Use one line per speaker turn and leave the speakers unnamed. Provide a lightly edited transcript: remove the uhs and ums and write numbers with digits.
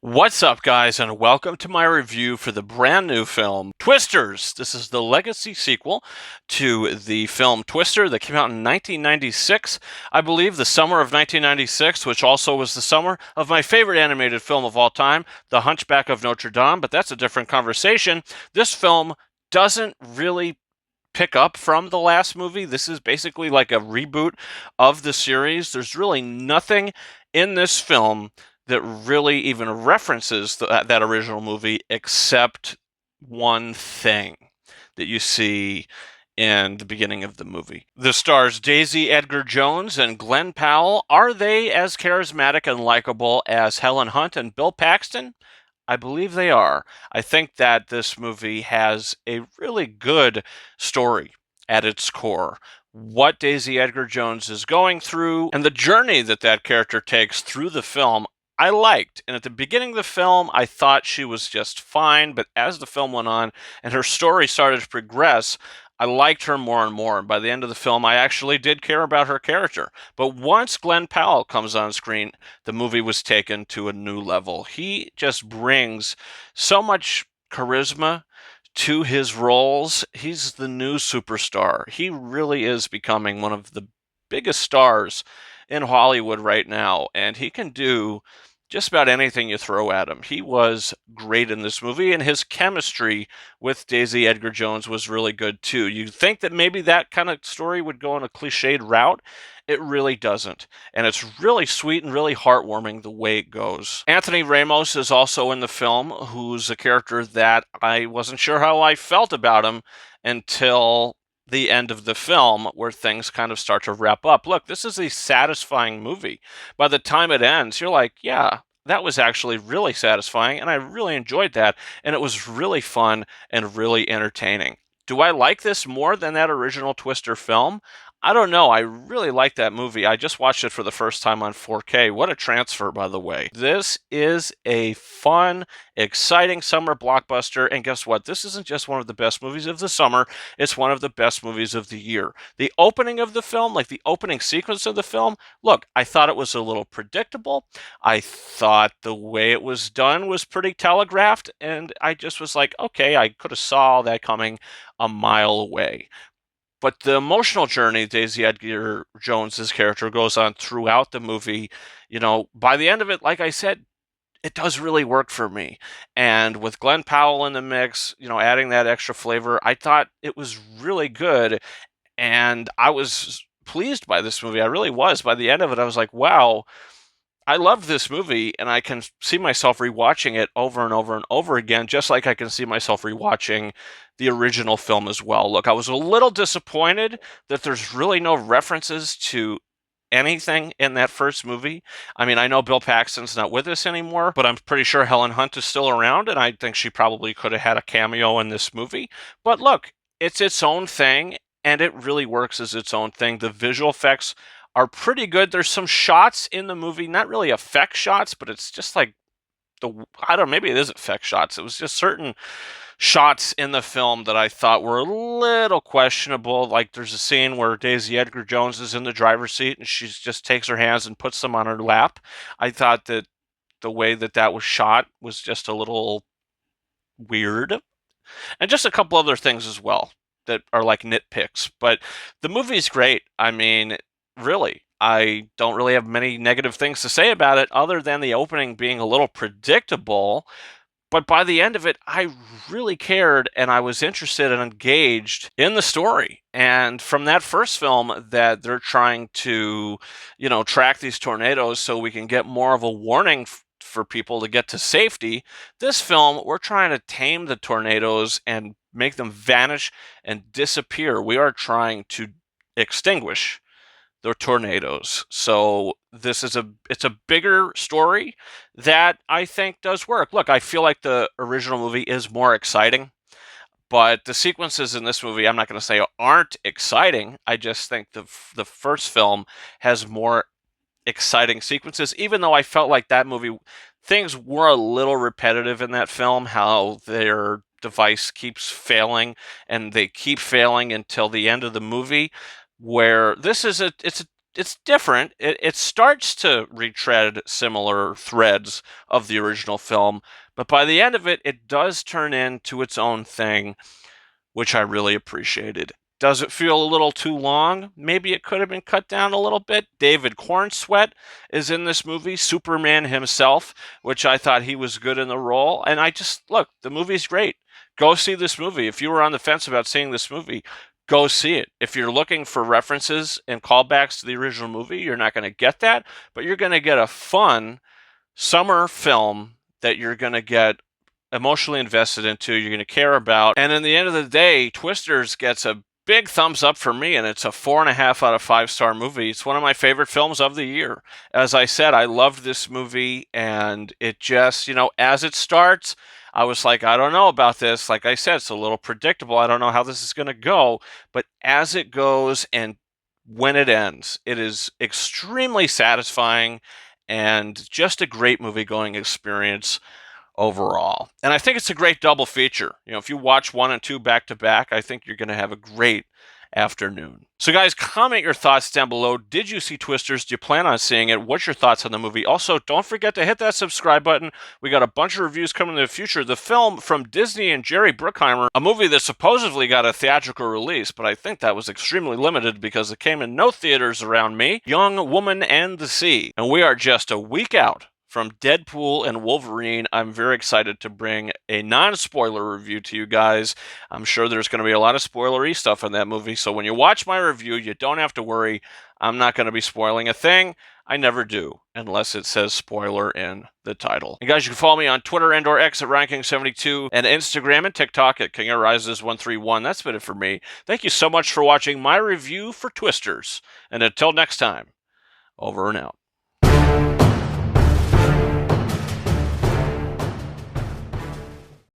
What's up, guys, and welcome to my review for the brand new film Twisters. This is the legacy sequel to the film Twister that came out in 1996. I believe the summer of 1996, which also was the summer of my favorite animated film of all time, The Hunchback of Notre Dame, but that's a different conversation. This film doesn't really pick up from the last movie. This is basically like a reboot of the series. There's really nothing in this film that really even references that original movie except one thing that you see in the beginning of the movie. The stars Daisy Edgar-Jones and Glen Powell. Are they as charismatic and likable as Helen Hunt and Bill Paxton? I believe they are. I think that this movie has a really good story at its core. What Daisy Edgar-Jones is going through and the journey that that character takes through the film, I liked. And at the beginning of the film, I thought she was just fine, but as the film went on and her story started to progress, I liked her more and more. And by the end of the film, I actually did care about her character. But once Glen Powell comes on screen, the movie was taken to a new level. He just brings so much charisma to his roles. He's the new superstar. He really is becoming one of the biggest stars in Hollywood right now, and he can do just about anything you throw at him. He was great in this movie, and his chemistry with Daisy Edgar-Jones was really good too. You'd think that maybe that kind of story would go on a cliched route. It really doesn't. And it's really sweet and really heartwarming the way it goes. Anthony Ramos is also in the film, who's a character that I wasn't sure how I felt about him until the end of the film, where things kind of start to wrap up. Look, this is a satisfying movie. By the time it ends, you're like, yeah, that was actually really satisfying, and I really enjoyed that, and it was really fun and really entertaining. Do I like this more than that original Twister film? I don't know. I really like that movie. I just watched it for the first time on 4K. What a transfer, by the way. This is a fun, exciting summer blockbuster. And guess what? This isn't just one of the best movies of the summer, it's one of the best movies of the year. The opening of the film, like the opening sequence of the film, look, I thought it was a little predictable. I thought the way it was done was pretty telegraphed. And I just was like, okay, I could have saw all that coming a mile away. But the emotional journey Daisy Edgar Jones's character goes on throughout the movie, by the end of it, like I said, it does really work for me. And with Glen Powell in the mix, adding that extra flavor, I thought it was really good. And I was pleased by this movie. I really was. By the end of it, I was like, wow, I love this movie, and I can see myself rewatching it over and over and over again, just like I can see myself rewatching the original film as well. Look, I was a little disappointed that there's really no references to anything in that first movie. I mean, I know Bill Paxton's not with us anymore, but I'm pretty sure Helen Hunt is still around, and I think she probably could have had a cameo in this movie. But look, it's its own thing, and it really works as its own thing. The visual effects are pretty good. There's some shots in the movie, not really effect shots, but it's just like I don't know, maybe it is effect shots. It was just certain shots in the film that I thought were a little questionable. Like there's a scene where Daisy Edgar-Jones is in the driver's seat and she just takes her hands and puts them on her lap. I thought that the way that that was shot was just a little weird. And just a couple other things as well that are like nitpicks. But the movie's great. I mean, really, I don't really have many negative things to say about it other than the opening being a little predictable. But by the end of it, I really cared and I was interested and engaged in the story. And from that first film that they're trying to, track these tornadoes so we can get more of a warning for people to get to safety, this film, we're trying to tame the tornadoes and make them vanish and disappear. We are trying to extinguish the tornadoes. So it's a bigger story that I think does work. Look, I feel like the original movie is more exciting, but the sequences in this movie, I'm not going to say aren't exciting. I just think the first film has more exciting sequences, even though I felt like that movie, things were a little repetitive in that film, how their device keeps failing and they keep failing until the end of the movie, where this is it's different. It starts to retread similar threads of the original film, but by the end of it, it does turn into its own thing, which I really appreciated. Does it feel a little too long? Maybe it could have been cut down a little bit. David Cornsweet is in this movie, Superman himself, which I thought he was good in the role. And I just, look, the movie's great. Go see this movie. If you were on the fence about seeing this movie, go see it. If you're looking for references and callbacks to the original movie, you're not going to get that, but you're going to get a fun summer film that you're going to get emotionally invested into, you're going to care about. And in the end of the day, Twisters gets a big thumbs up for me, and it's a 4.5 out of 5-star movie. It's one of my favorite films of the year. As I said, I loved this movie, and it just, as it starts, I was like, I don't know about this. Like I said, it's a little predictable. I don't know how this is going to go. But as it goes and when it ends, it is extremely satisfying and just a great movie-going experience overall. And I think it's a great double feature. If you watch 1 and 2 back to back, I think you're going to have a great afternoon. So guys, comment your thoughts down below. Did you see Twisters? Do you plan on seeing it? What's your thoughts on the movie? Also, don't forget to hit that subscribe button. We got a bunch of reviews coming in the future. The film from Disney and Jerry Bruckheimer, a movie that supposedly got a theatrical release, but I think that was extremely limited because it came in no theaters around me. Young Woman and the Sea. And we are just a week out from Deadpool and Wolverine. I'm very excited to bring a non-spoiler review to you guys. I'm sure there's going to be a lot of spoilery stuff in that movie, so when you watch my review, you don't have to worry. I'm not going to be spoiling a thing. I never do, unless it says spoiler in the title. And guys, you can follow me on Twitter and/or X at RyanKing72 and Instagram and TikTok at KingArises131. That's been it for me. Thank you so much for watching my review for Twisters. And until next time, over and out.